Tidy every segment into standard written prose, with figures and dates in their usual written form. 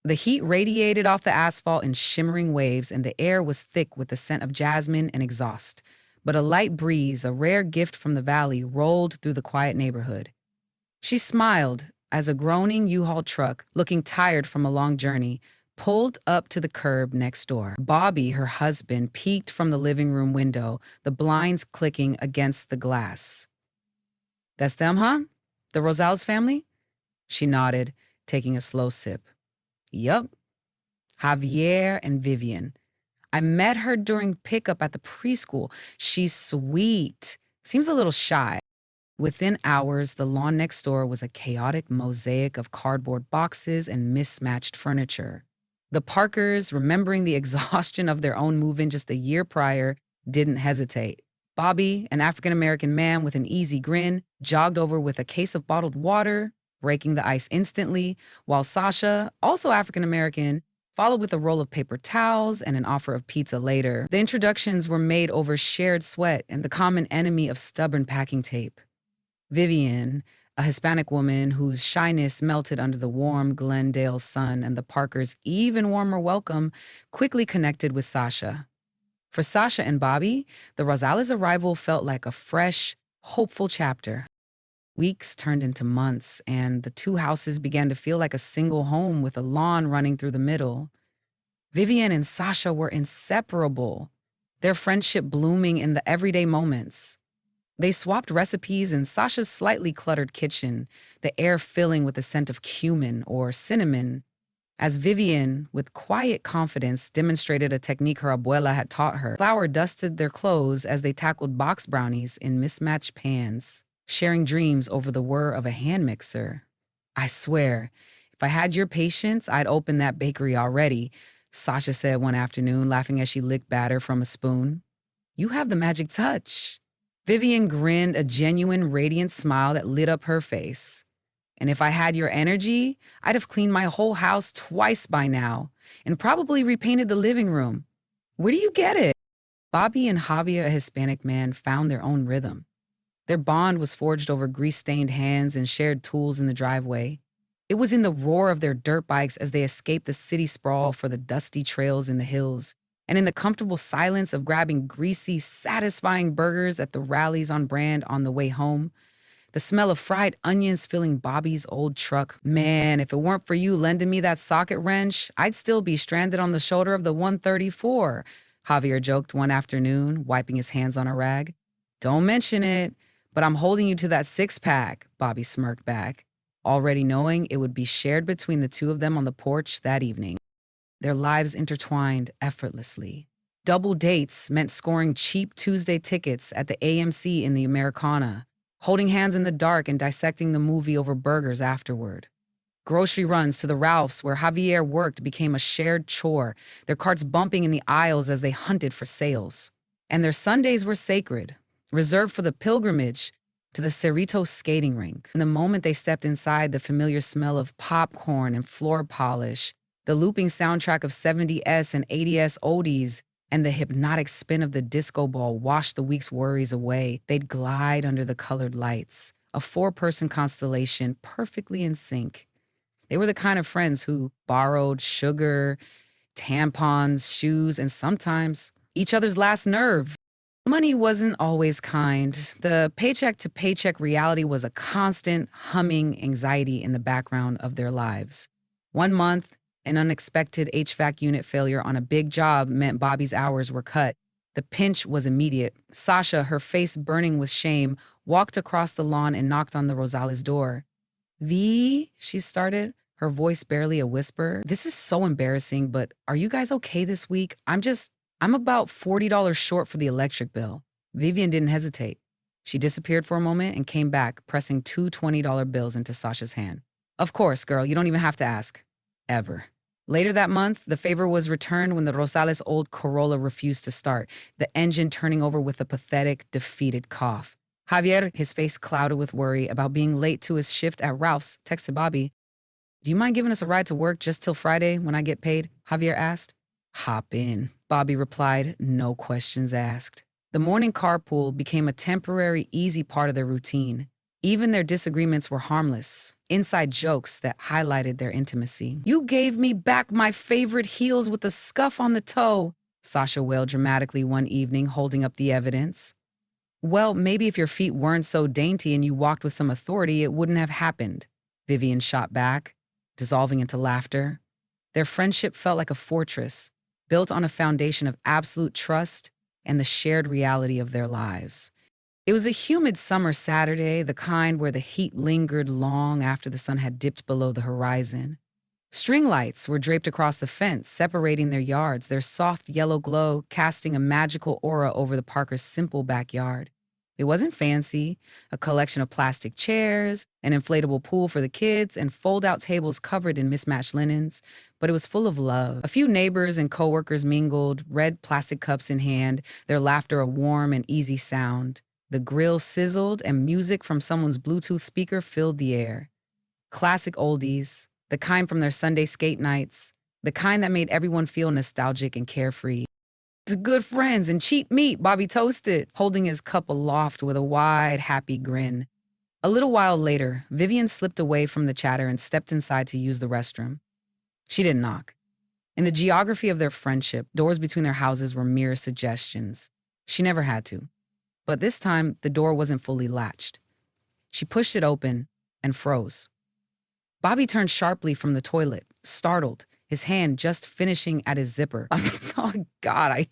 The heat radiated off the asphalt in shimmering waves, and the air was thick with the scent of jasmine and exhaust. But a light breeze, a rare gift from the valley, rolled through the quiet neighborhood. She smiled as a groaning U-Haul truck, looking tired from a long journey, pulled up to the curb next door. Bobby, her husband, peeked from the living room window, the blinds clicking against the glass. "That's them, huh? The Rosales family?" She nodded, taking a slow sip. "Yup. Javier and Vivian. I met her during pickup at the preschool. She's sweet. Seems a little shy." Within hours, the lawn next door was a chaotic mosaic of cardboard boxes and mismatched furniture. The Parkers, remembering the exhaustion of their own move-in just a year prior, didn't hesitate. Bobby, an African-American man with an easy grin, jogged over with a case of bottled water, breaking the ice instantly, while Sasha, also African-American, followed with a roll of paper towels and an offer of pizza later. The introductions were made over shared sweat and the common enemy of stubborn packing tape. Vivian, a Hispanic woman whose shyness melted under the warm Glendale sun and the Parkers' even warmer welcome, quickly connected with Sasha. For Sasha and Bobby, the Rosales' arrival felt like a fresh, hopeful chapter. Weeks turned into months, and the two houses began to feel like a single home with a lawn running through the middle. Vivian and Sasha were inseparable, their friendship blooming in the everyday moments. They swapped recipes in Sasha's slightly cluttered kitchen, the air filling with the scent of cumin or cinnamon, as Vivian, with quiet confidence, demonstrated a technique her abuela had taught her. Flour dusted their clothes as they tackled box brownies in mismatched pans, sharing dreams over the whir of a hand mixer. "I swear, if I had your patience, I'd open that bakery already," Sasha said one afternoon, laughing as she licked batter from a spoon. "You have the magic touch." Vivian grinned, a genuine, radiant smile that lit up her face. "And if I had your energy, I'd have cleaned my whole house twice by now and probably repainted the living room. Where do you get it?" Bobby and Javier, a Hispanic man, found their own rhythm. Their bond was forged over grease-stained hands and shared tools in the driveway. It was in the roar of their dirt bikes as they escaped the city sprawl for the dusty trails in the hills, and in the comfortable silence of grabbing greasy, satisfying burgers at the Rallies on Brand on the way home. The smell of fried onions filling Bobby's old truck. "Man, if it weren't for you lending me that socket wrench, I'd still be stranded on the shoulder of the 134, Javier joked one afternoon, wiping his hands on a rag. "Don't mention it, but I'm holding you to that six-pack, Bobby smirked back, already knowing it would be shared between the two of them on the porch that evening. Their lives intertwined effortlessly. Double dates meant scoring cheap Tuesday tickets at the AMC in the Americana, holding hands in the dark and dissecting the movie over burgers afterward. Grocery runs to the Ralphs where Javier worked became a shared chore, their carts bumping in the aisles as they hunted for sales. And their Sundays were sacred, reserved for the pilgrimage to the Cerritos skating rink. And the moment they stepped inside, the familiar smell of popcorn and floor polish, the looping soundtrack of 70s and 80s oldies, and the hypnotic spin of the disco ball washed the week's worries away. They'd glide under the colored lights, a four-person constellation perfectly in sync. They were the kind of friends who borrowed sugar, tampons, shoes, and sometimes each other's last nerve. Money wasn't always kind. The paycheck-to-paycheck reality was a constant, humming anxiety in the background of their lives. One month, an unexpected HVAC unit failure on a big job meant Bobby's hours were cut. The pinch was immediate. Sasha, her face burning with shame, walked across the lawn and knocked on the Rosales' door. "V," she started, her voice barely a whisper. "This is so embarrassing, but are you guys okay this week? I'm about $40 short for the electric bill." Vivian didn't hesitate. She disappeared for a moment and came back, pressing two $20 bills into Sasha's hand. "Of course, girl, you don't even have to ask. Ever." Later that month, the favor was returned when the Rosales' old Corolla refused to start, the engine turning over with a pathetic, defeated cough. Javier, his face clouded with worry about being late to his shift at Ralph's, texted Bobby. "Do you mind giving us a ride to work just till Friday when I get paid?" Javier asked. "Hop in," Bobby replied, no questions asked. The morning carpool became a temporary, easy part of their routine. Even their disagreements were harmless, inside jokes that highlighted their intimacy. "You gave me back my favorite heels with a scuff on the toe," Sasha wailed dramatically one evening, holding up the evidence. "Well, maybe if your feet weren't so dainty and you walked with some authority, it wouldn't have happened," Vivian shot back, dissolving into laughter. Their friendship felt like a fortress, built on a foundation of absolute trust and the shared reality of their lives. It was a humid summer Saturday, the kind where the heat lingered long after the sun had dipped below the horizon. String lights were draped across the fence, separating their yards, their soft yellow glow casting a magical aura over the Parkers' simple backyard. It wasn't fancy, a collection of plastic chairs, an inflatable pool for the kids, and fold-out tables covered in mismatched linens, but it was full of love. A few neighbors and coworkers mingled, red plastic cups in hand, their laughter a warm and easy sound. The grill sizzled, and music from someone's Bluetooth speaker filled the air. Classic oldies, the kind from their Sunday skate nights, the kind that made everyone feel nostalgic and carefree. "To good friends and cheap meat," Bobby toasted, holding his cup aloft with a wide, happy grin. A little while later, Vivian slipped away from the chatter and stepped inside to use the restroom. She didn't knock. In the geography of their friendship, doors between their houses were mere suggestions. She never had to. But this time, the door wasn't fully latched. She pushed it open and froze. Bobby turned sharply from the toilet, startled, his hand just finishing at his zipper. "Oh, God,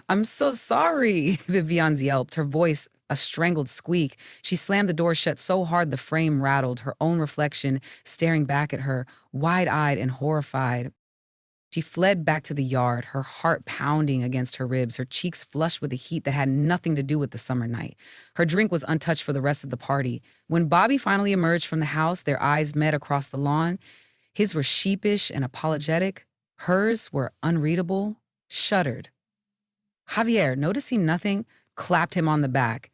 I'm so sorry," Vivian yelped, her voice a strangled squeak. She slammed the door shut so hard the frame rattled, her own reflection staring back at her, wide-eyed and horrified. She fled back to the yard, her heart pounding against her ribs, her cheeks flushed with a heat that had nothing to do with the summer night. Her drink was untouched for the rest of the party. When Bobby finally emerged from the house, their eyes met across the lawn. His were sheepish and apologetic. Hers were unreadable, shuddered. Javier, noticing nothing, clapped him on the back.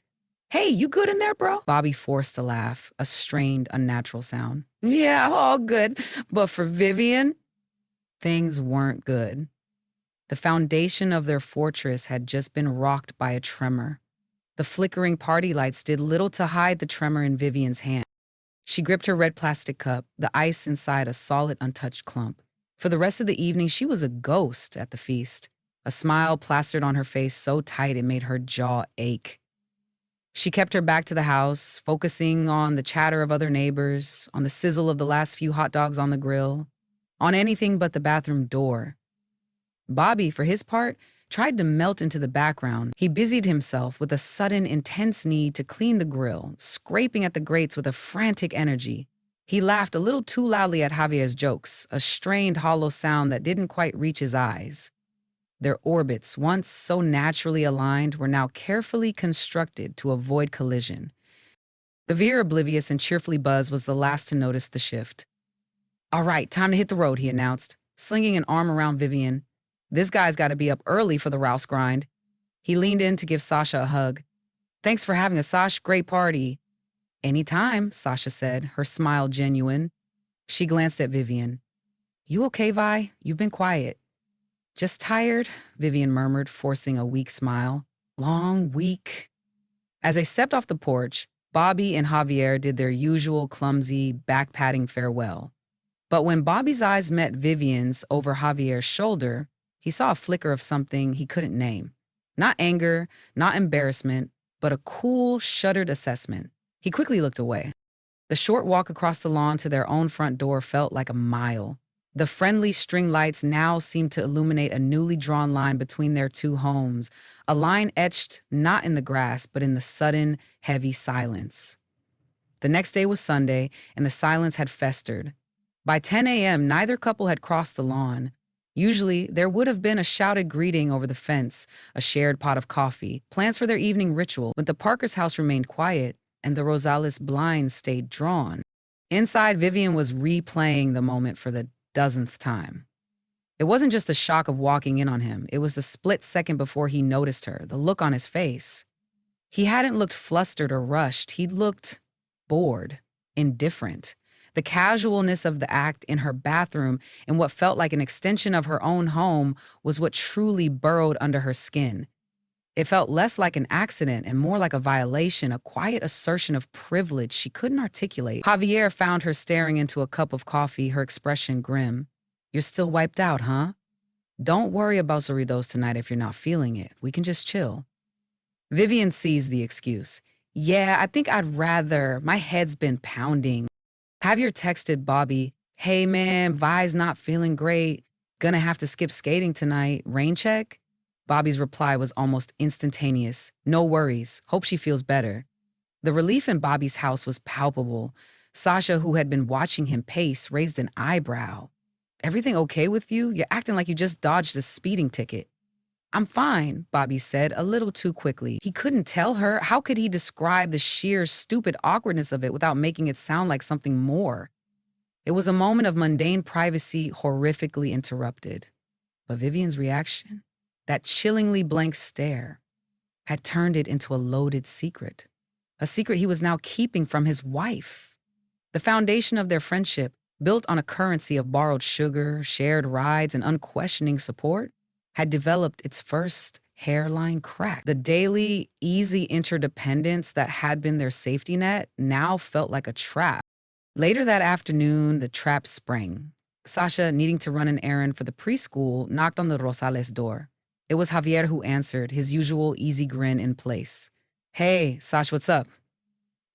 "Hey, you good in there, bro?" Bobby forced a laugh, a strained, unnatural sound. "Yeah, all good. But for Vivian..." Things weren't good. The foundation of their fortress had just been rocked by a tremor. The flickering party lights did little to hide the tremor in Vivian's hand. She gripped her red plastic cup, the ice inside a solid, untouched clump. For the rest of the evening, she was a ghost at the feast, a smile plastered on her face so tight it made her jaw ache. She kept her back to the house, focusing on the chatter of other neighbors, on the sizzle of the last few hot dogs on the grill, on anything but the bathroom door. Bobby, for his part, tried to melt into the background. He busied himself with a sudden, intense need to clean the grill, scraping at the grates with a frantic energy. He laughed a little too loudly at Javier's jokes, a strained, hollow sound that didn't quite reach his eyes. Their orbits, once so naturally aligned, were now carefully constructed to avoid collision. Javier, oblivious and cheerfully buzzed, was the last to notice the shift. "All right, time to hit the road," he announced, slinging an arm around Vivian. "This guy's got to be up early for the Rouse grind." He leaned in to give Sasha a hug. "Thanks for having us, Sash. Great party." "Anytime," Sasha said, her smile genuine. She glanced at Vivian. "You okay, Vi? You've been quiet." "Just tired," Vivian murmured, forcing a weak smile. "Long week." As they stepped off the porch, Bobby and Javier did their usual clumsy, back-patting farewell. But when Bobby's eyes met Vivian's over Javier's shoulder, he saw a flicker of something he couldn't name. Not anger, not embarrassment, but a cool, shuddered assessment. He quickly looked away. The short walk across the lawn to their own front door felt like a mile. The friendly string lights now seemed to illuminate a newly drawn line between their two homes, a line etched not in the grass, but in the sudden, heavy silence. The next day was Sunday, and the silence had festered. By 10 a.m., neither couple had crossed the lawn. Usually, there would have been a shouted greeting over the fence, a shared pot of coffee, plans for their evening ritual, but the Parkers' house remained quiet, and the Rosales blinds stayed drawn. Inside, Vivian was replaying the moment for the dozenth time. It wasn't just the shock of walking in on him. It was the split second before he noticed her, the look on his face. He hadn't looked flustered or rushed. He'd looked bored, indifferent. The casualness of the act in her bathroom, in what felt like an extension of her own home, was what truly burrowed under her skin. It felt less like an accident and more like a violation, a quiet assertion of privilege she couldn't articulate. Javier found her staring into a cup of coffee, her expression grim. "You're still wiped out, huh? Don't worry about Cerritos tonight if you're not feeling it. We can just chill." Vivian seized the excuse. "Yeah, I think I'd rather. My head's been pounding." Javier texted Bobby, "Hey man, Vi's not feeling great. Gonna have to skip skating tonight. Rain check?" Bobby's reply was almost instantaneous. "No worries. Hope she feels better." The relief in Bobby's house was palpable. Sasha, who had been watching him pace, raised an eyebrow. "Everything okay with you? You're acting like you just dodged a speeding ticket." "I'm fine," Bobby said, a little too quickly. He couldn't tell her. How could he describe the sheer, stupid awkwardness of it without making it sound like something more? It was a moment of mundane privacy horrifically interrupted. But Vivian's reaction, that chillingly blank stare, had turned it into a loaded secret. A secret he was now keeping from his wife. The foundation of their friendship, built on a currency of borrowed sugar, shared rides, and unquestioning support, had developed its first hairline crack. The daily, easy interdependence that had been their safety net now felt like a trap. Later that afternoon, the trap sprang. Sasha, needing to run an errand for the preschool, knocked on the Rosales door. It was Javier who answered, his usual easy grin in place. "Hey, Sash, what's up?"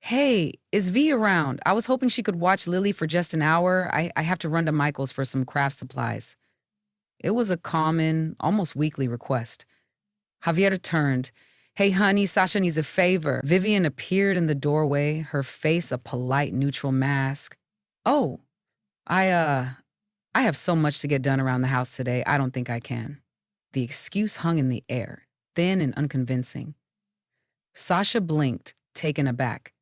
"Hey, is V around? I was hoping she could watch Lily for just an hour. I have to run to Michael's for some craft supplies." It was a common, almost weekly request. Javier turned. "Hey, honey, Sasha needs a favor." Vivian appeared in the doorway, her face a polite, neutral mask. "Oh, I have so much to get done around the house today. I don't think I can." The excuse hung in the air, thin and unconvincing. Sasha blinked, taken aback.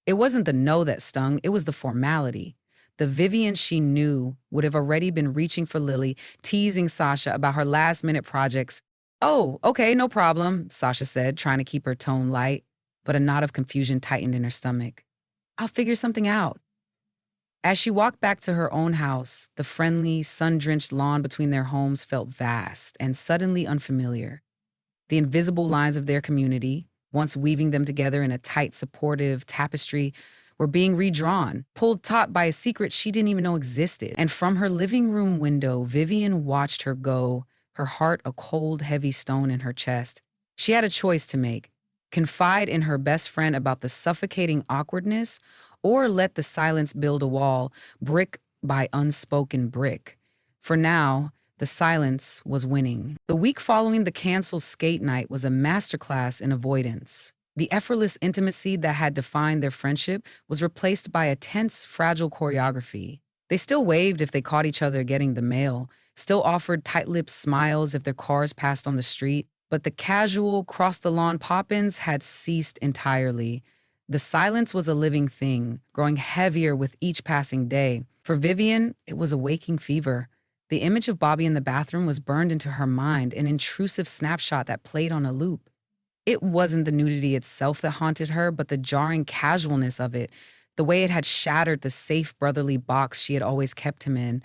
It wasn't the no that stung, it was the formality. The Vivian she knew would have already been reaching for Lily, teasing Sasha about her last-minute projects. "Oh, okay, no problem," Sasha said, trying to keep her tone light, but a knot of confusion tightened in her stomach. "I'll figure something out." As she walked back to her own house, the friendly, sun-drenched lawn between their homes felt vast and suddenly unfamiliar. The invisible lines of their community, once weaving them together in a tight, supportive tapestry, were being redrawn, pulled taut by a secret she didn't even know existed. And from her living room window, Vivian watched her go, her heart a cold, heavy stone in her chest. She had a choice to make: confide in her best friend about the suffocating awkwardness, or let the silence build a wall, brick by unspoken brick. For now, the silence was winning. The week following the canceled skate night was a masterclass in avoidance. The effortless intimacy that had defined their friendship was replaced by a tense, fragile choreography. They still waved if they caught each other getting the mail, still offered tight-lipped smiles if their cars passed on the street, but the casual, cross-the-lawn pop-ins had ceased entirely. The silence was a living thing, growing heavier with each passing day. For Vivian, it was a waking fever. The image of Bobby in the bathroom was burned into her mind, an intrusive snapshot that played on a loop. It wasn't the nudity itself that haunted her, but the jarring casualness of it, the way it had shattered the safe brotherly box she had always kept him in.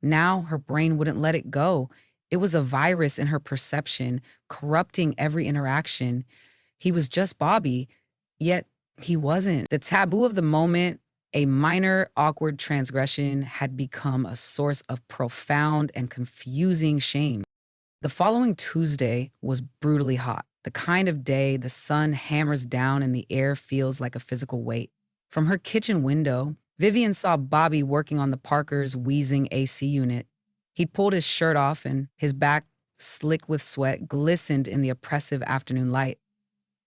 Now her brain wouldn't let it go. It was a virus in her perception, corrupting every interaction. He was just Bobby, yet he wasn't. The taboo of the moment, a minor, awkward transgression, had become a source of profound and confusing shame. The following Tuesday was brutally hot, the kind of day the sun hammers down and the air feels like a physical weight. From her kitchen window, Vivian saw Bobby working on the Parker's wheezing AC unit. He pulled his shirt off and his back, slick with sweat, glistened in the oppressive afternoon light.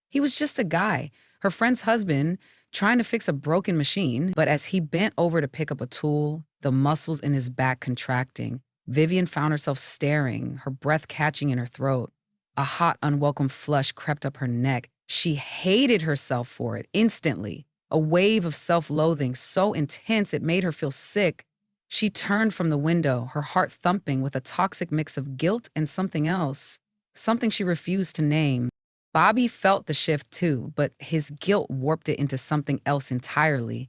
He was just a guy, her friend's husband, trying to fix a broken machine, but as he bent over to pick up a tool, the muscles in his back contracting, Vivian found herself staring, her breath catching in her throat. A hot, unwelcome flush crept up her neck. She hated herself for it instantly. A wave of self-loathing so intense it made her feel sick. She turned from the window, her heart thumping with a toxic mix of guilt and something else, something she refused to name. Bobby felt the shift too, but his guilt warped it into something else entirely.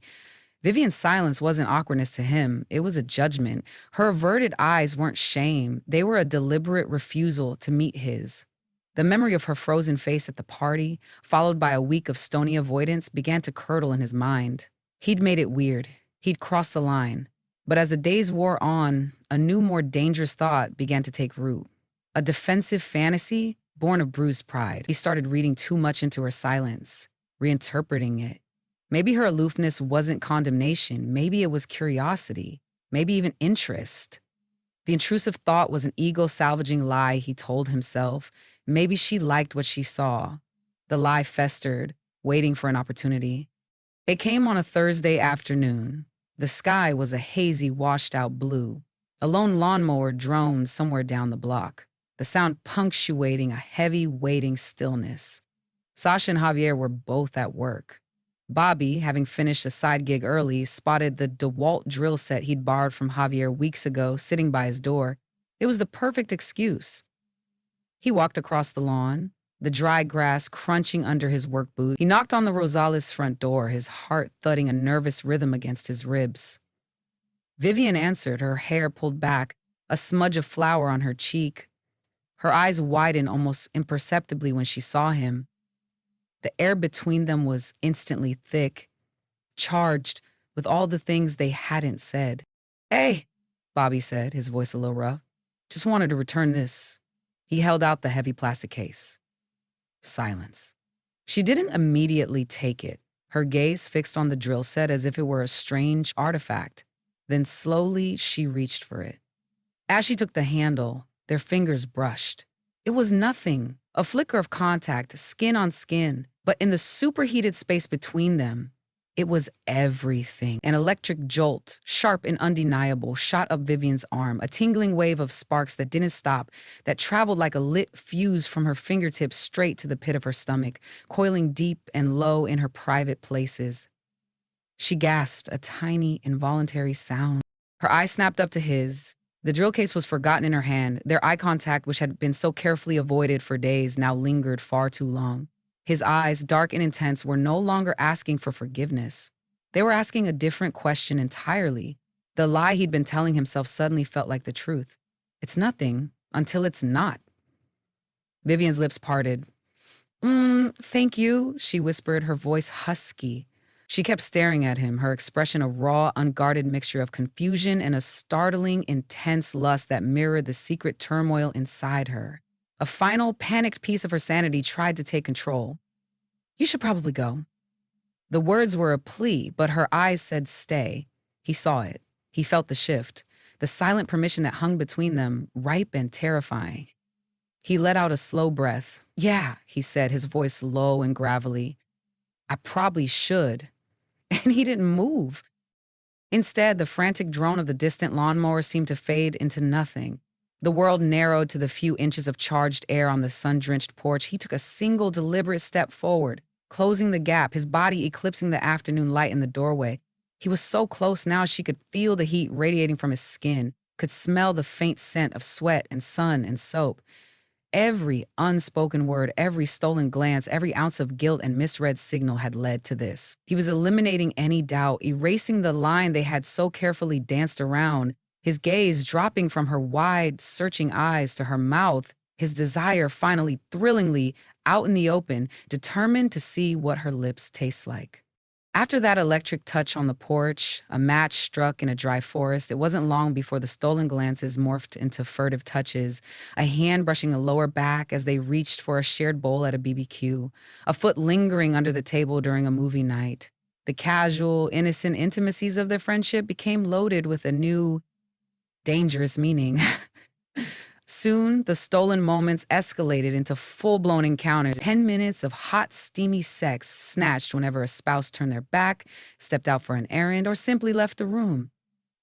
Vivian's silence wasn't awkwardness to him. It was a judgment. Her averted eyes weren't shame. They were a deliberate refusal to meet his. The memory of her frozen face at the party, followed by a week of stony avoidance, began to curdle in his mind. He'd made it weird. He'd crossed the line. But as the days wore on, a new, more dangerous thought began to take root. A defensive fantasy born of bruised pride. He started reading too much into her silence, reinterpreting it. Maybe her aloofness wasn't condemnation. Maybe it was curiosity. Maybe even interest. The intrusive thought was an ego-salvaging lie he told himself. Maybe she liked what she saw. The lie festered, waiting for an opportunity. It came on a Thursday afternoon. The sky was a hazy, washed-out blue. A lone lawnmower droned somewhere down the block, the sound punctuating a heavy, waiting stillness. Sasha and Javier were both at work. Bobby, having finished a side gig early, spotted the DeWalt drill set he'd borrowed from Javier weeks ago sitting by his door. It was the perfect excuse. He walked across the lawn, the dry grass crunching under his work boot. He knocked on the Rosales' front door, his heart thudding a nervous rhythm against his ribs. Vivian answered, her hair pulled back, a smudge of flour on her cheek. Her eyes widened almost imperceptibly when she saw him. The air between them was instantly thick, charged with all the things they hadn't said. "Hey," Bobby said, his voice a little rough. "Just wanted to return this." He held out the heavy plastic case. Silence. She didn't immediately take it, her gaze fixed on the drill set as if it were a strange artifact. Then slowly she reached for it. As she took the handle, their fingers brushed. It was nothing, a flicker of contact, skin on skin, but in the superheated space between them, it was everything. An electric jolt, sharp and undeniable, shot up Vivian's arm, a tingling wave of sparks that didn't stop, that traveled like a lit fuse from her fingertips straight to the pit of her stomach, coiling deep and low in her private places. She gasped, a tiny, involuntary sound. Her eyes snapped up to his. The drill case was forgotten in her hand. Their eye contact, which had been so carefully avoided for days, now lingered far too long. His eyes, dark and intense, were no longer asking for forgiveness. They were asking a different question entirely. The lie he'd been telling himself suddenly felt like the truth. It's nothing until it's not. Vivian's lips parted. Thank you," she whispered, her voice husky. She kept staring at him, her expression a raw, unguarded mixture of confusion and a startling, intense lust that mirrored the secret turmoil inside her. A final, panicked piece of her sanity tried to take control. "You should probably go." The words were a plea, but her eyes said stay. He saw it. He felt the shift, the silent permission that hung between them, ripe and terrifying. He let out a slow breath. "Yeah," he said, his voice low and gravelly. "I probably should." And he didn't move. Instead, the frantic drone of the distant lawnmower seemed to fade into nothing. The world narrowed to the few inches of charged air on the sun-drenched porch. He took a single deliberate step forward, closing the gap, his body eclipsing the afternoon light in the doorway. He was so close now she could feel the heat radiating from his skin, could smell the faint scent of sweat and sun and soap. Every unspoken word, every stolen glance, every ounce of guilt and misread signal had led to this. He was eliminating any doubt, erasing the line they had so carefully danced around, his gaze dropping from her wide, searching eyes to her mouth, his desire finally, thrillingly, out in the open, determined to see what her lips taste like. After that electric touch on the porch, a match struck in a dry forest, it wasn't long before the stolen glances morphed into furtive touches, a hand brushing a lower back as they reached for a shared bowl at a BBQ, a foot lingering under the table during a movie night. The casual, innocent intimacies of their friendship became loaded with a new, dangerous meaning. Soon, the stolen moments escalated into full-blown encounters, 10 minutes of hot, steamy sex snatched whenever a spouse turned their back, stepped out for an errand, or simply left the room.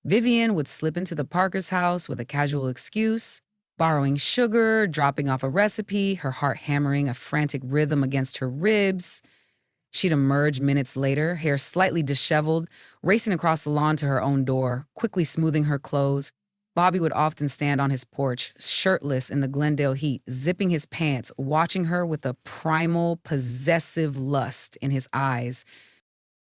Vivian would slip into the Parker's house with a casual excuse, borrowing sugar, dropping off a recipe, her heart hammering a frantic rhythm against her ribs. She'd emerge minutes later, hair slightly disheveled, racing across the lawn to her own door, quickly smoothing her clothes. Bobby would often stand on his porch, shirtless in the Glendale heat, zipping his pants, watching her with a primal, possessive lust in his eyes.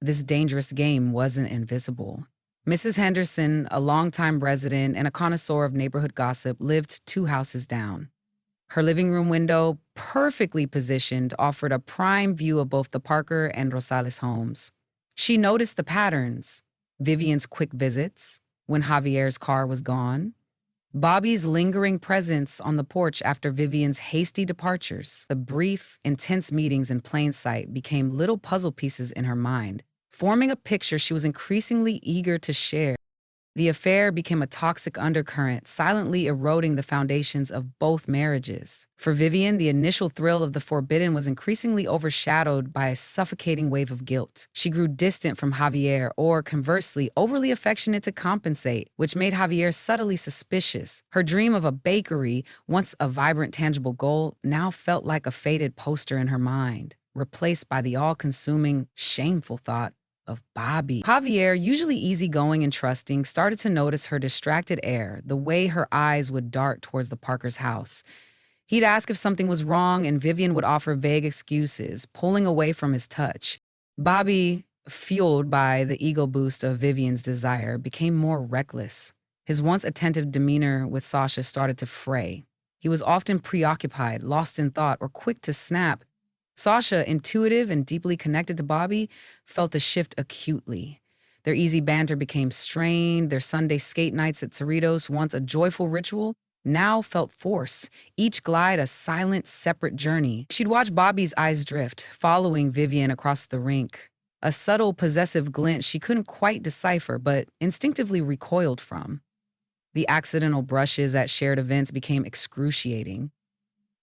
This dangerous game wasn't invisible. Mrs. Henderson, a longtime resident and a connoisseur of neighborhood gossip, lived 2 houses down. Her living room window, perfectly positioned, offered a prime view of both the Parker and Rosales homes. She noticed the patterns: Vivian's quick visits, when Javier's car was gone, Bobby's lingering presence on the porch after Vivian's hasty departures. The brief, intense meetings in plain sight became little puzzle pieces in her mind, forming a picture she was increasingly eager to share. The affair became a toxic undercurrent, silently eroding the foundations of both marriages. For Vivian, the initial thrill of the forbidden was increasingly overshadowed by a suffocating wave of guilt. She grew distant from Javier, or conversely, overly affectionate to compensate, which made Javier subtly suspicious. Her dream of a bakery, once a vibrant, tangible goal, now felt like a faded poster in her mind, replaced by the all-consuming, shameful thought of Bobby. Javier, usually easygoing and trusting, started to notice her distracted air, the way her eyes would dart towards the Parkers' house. He'd ask if something was wrong, and Vivian would offer vague excuses, pulling away from his touch. Bobby, fueled by the ego boost of Vivian's desire, became more reckless. His once attentive demeanor with Sasha started to fray. He was often preoccupied, lost in thought, or quick to snap. Sasha, intuitive and deeply connected to Bobby, felt the shift acutely. Their easy banter became strained. Their Sunday skate nights at Cerritos, once a joyful ritual, now felt forced, each glide a silent, separate journey. She'd watch Bobby's eyes drift, following Vivian across the rink, a subtle, possessive glint she couldn't quite decipher, but instinctively recoiled from. The accidental brushes at shared events became excruciating.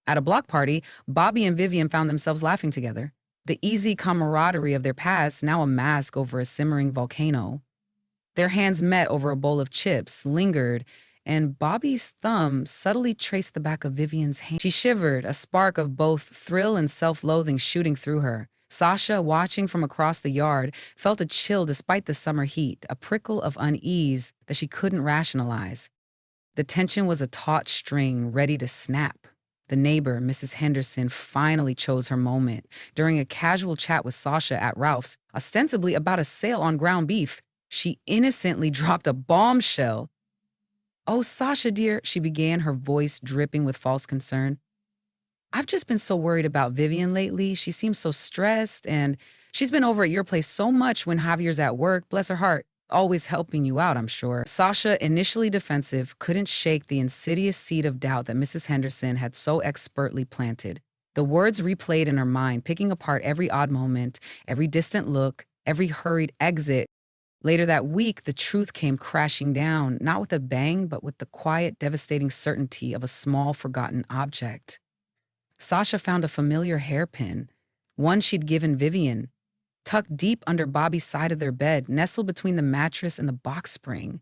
At a block party, Bobby and Vivian found themselves laughing together, the easy camaraderie of their past now a mask over a simmering volcano. Their hands met over a bowl of chips, lingered, and Bobby's thumb subtly traced the back of Vivian's hand. She shivered, a spark of both thrill and self-loathing shooting through her. Sasha, watching from across the yard, felt a chill despite the summer heat, a prickle of unease that she couldn't rationalize. The tension was a taut string, ready to snap. The neighbor, Mrs. Henderson, finally chose her moment. During a casual chat with Sasha at Ralph's, ostensibly about a sale on ground beef, she innocently dropped a bombshell. "Oh, Sasha, dear," she began, her voice dripping with false concern. "I've just been so worried about Vivian lately. She seems so stressed, and she's been over at your place so much when Javier's at work. Bless her heart. Always helping you out, I'm sure." Sasha, initially defensive, couldn't shake the insidious seed of doubt that Mrs. Henderson had so expertly planted. The words replayed in her mind, picking apart every odd moment, every distant look, every hurried exit. Later that week, the truth came crashing down, not with a bang, but with the quiet, devastating certainty of a small, forgotten object. Sasha found a familiar hairpin, one she'd given Vivian, tucked deep under Bobby's side of their bed, nestled between the mattress and the box spring.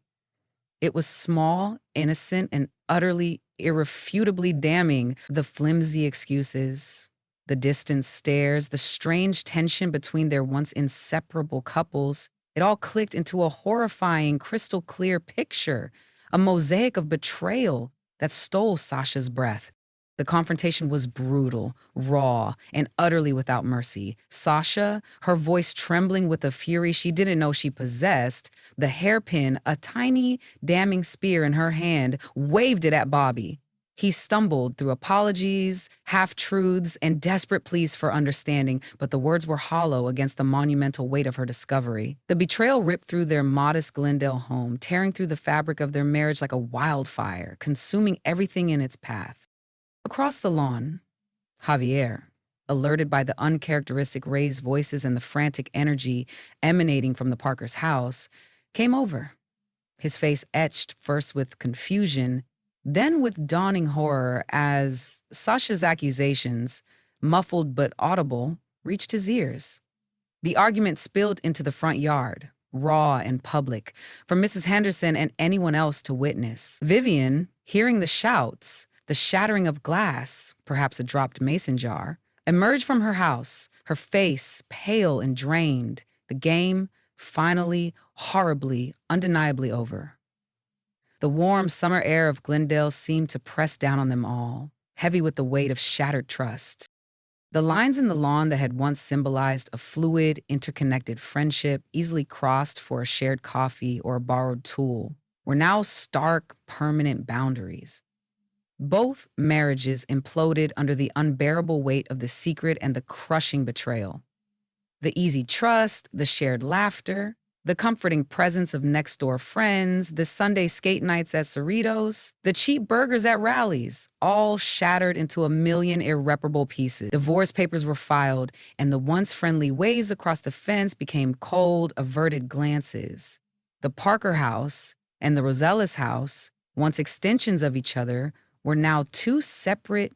It was small, innocent, and utterly, irrefutably damning. The flimsy excuses, the distant stares, the strange tension between their once inseparable couples, it all clicked into a horrifying, crystal-clear picture, a mosaic of betrayal that stole Sasha's breath. The confrontation was brutal, raw, and utterly without mercy. Sasha, her voice trembling with a fury she didn't know she possessed, the hairpin, a tiny, damning spear in her hand, waved it at Bobby. He stumbled through apologies, half-truths, and desperate pleas for understanding, but the words were hollow against the monumental weight of her discovery. The betrayal ripped through their modest Glendale home, tearing through the fabric of their marriage like a wildfire, consuming everything in its path. Across the lawn, Javier, alerted by the uncharacteristic raised voices and the frantic energy emanating from the Parkers' house, came over. His face etched first with confusion, then with dawning horror as Sasha's accusations, muffled but audible, reached his ears. The argument spilled into the front yard, raw and public, for Mrs. Henderson and anyone else to witness. Vivian, hearing the shouts, the shattering of glass, perhaps a dropped mason jar, emerged from her house, her face pale and drained, the game finally, horribly, undeniably over. The warm summer air of Glendale seemed to press down on them all, heavy with the weight of shattered trust. The lines in the lawn that had once symbolized a fluid, interconnected friendship, easily crossed for a shared coffee or a borrowed tool, were now stark, permanent boundaries. Both marriages imploded under the unbearable weight of the secret and the crushing betrayal. The easy trust, the shared laughter, the comforting presence of next-door friends, the Sunday skate nights at Cerritos, the cheap burgers at rallies, all shattered into a million irreparable pieces. Divorce papers were filed, and the once friendly waves across the fence became cold, averted glances. The Parker house and the Rosellas house, once extensions of each other, were now two separate,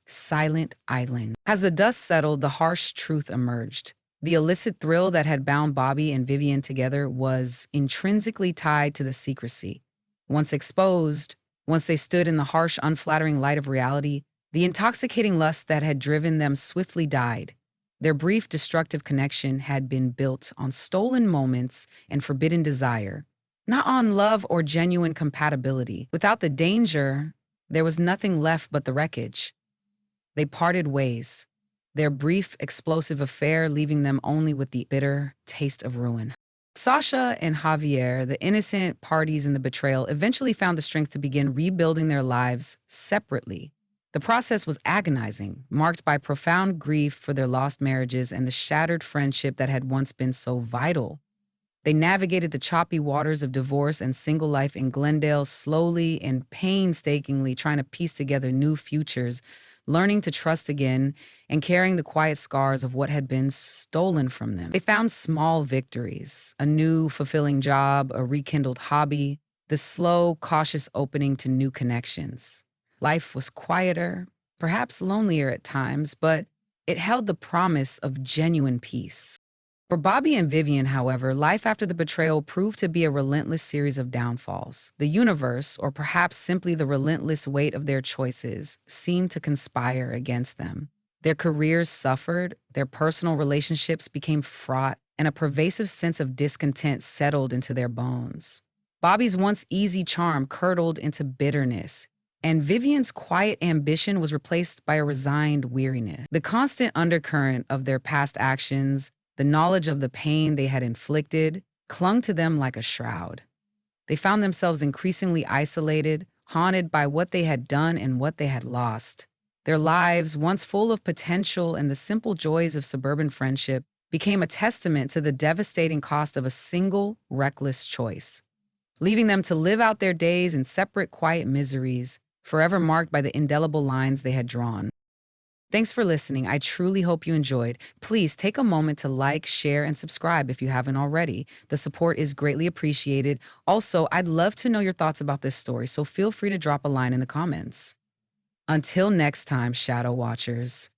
silent islands. As the dust settled, the harsh truth emerged. The illicit thrill that had bound Bobby and Vivian together was intrinsically tied to the secrecy. Once exposed, once they stood in the harsh, unflattering light of reality, the intoxicating lust that had driven them swiftly died. Their brief, destructive connection had been built on stolen moments and forbidden desire, not on love or genuine compatibility. Without the danger, there was nothing left but the wreckage. They parted ways, their brief, explosive affair leaving them only with the bitter taste of ruin. Sasha and Javier, the innocent parties in the betrayal, eventually found the strength to begin rebuilding their lives separately. The process was agonizing, marked by profound grief for their lost marriages and the shattered friendship that had once been so vital. They navigated the choppy waters of divorce and single life in Glendale, slowly and painstakingly trying to piece together new futures, learning to trust again, and carrying the quiet scars of what had been stolen from them. They found small victories, a new, fulfilling job, a rekindled hobby, the slow, cautious opening to new connections. Life was quieter, perhaps lonelier at times, but it held the promise of genuine peace. For Bobby and Vivian, however, life after the betrayal proved to be a relentless series of downfalls. The universe, or perhaps simply the relentless weight of their choices, seemed to conspire against them. Their careers suffered, their personal relationships became fraught, and a pervasive sense of discontent settled into their bones. Bobby's once easy charm curdled into bitterness, and Vivian's quiet ambition was replaced by a resigned weariness. The constant undercurrent of their past actions, the knowledge of the pain they had inflicted, clung to them like a shroud. They found themselves increasingly isolated, haunted by what they had done and what they had lost. Their lives, once full of potential and the simple joys of suburban friendship, became a testament to the devastating cost of a single, reckless choice, leaving them to live out their days in separate, quiet miseries, forever marked by the indelible lines they had drawn. Thanks for listening. I truly hope you enjoyed. Please take a moment to like, share, and subscribe if you haven't already. The support is greatly appreciated. Also, I'd love to know your thoughts about this story, so feel free to drop a line in the comments. Until next time, Shadow Watchers.